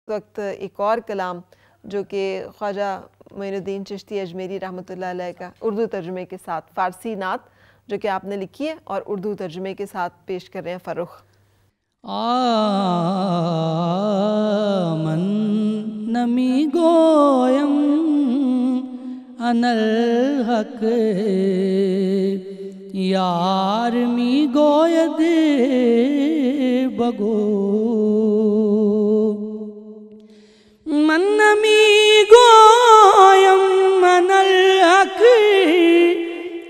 وقت ایک اور کلام جو کہ خواجہ معین الدین چشتی اجمیری رحمۃ اللہ علیہ کا اردو ترجمے کے ساتھ فارسی نعت جو کہ آپ نے لکھی ہے اور اردو ترجمے کے ساتھ پیش کر رہے ہیں فرخ۔ آمن نمی گویم انالحق یار می گوید بگو من نمی گویم انالحق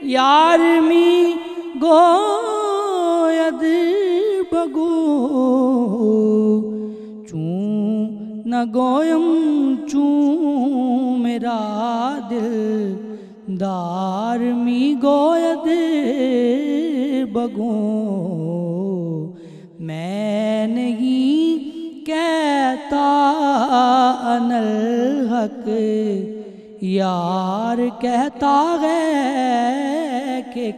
یار می گوید بگو چون نہ گویم چون میرا دل دار می گوید بگو میں نہیں کہتا انالحق یار کہتا ہے کہ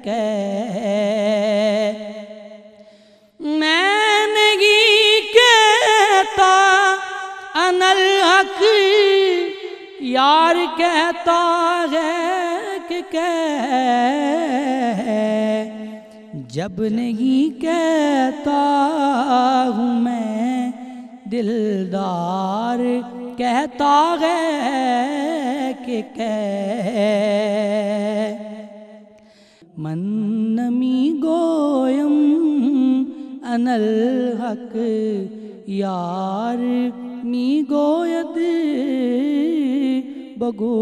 میں نہیں کہتا انالحق یار کہتا ہے کہ جب نہیں کہتا ہوں میں دلدار کہتا ہے کہ من نمی گویم انالحق یار می گوید بگو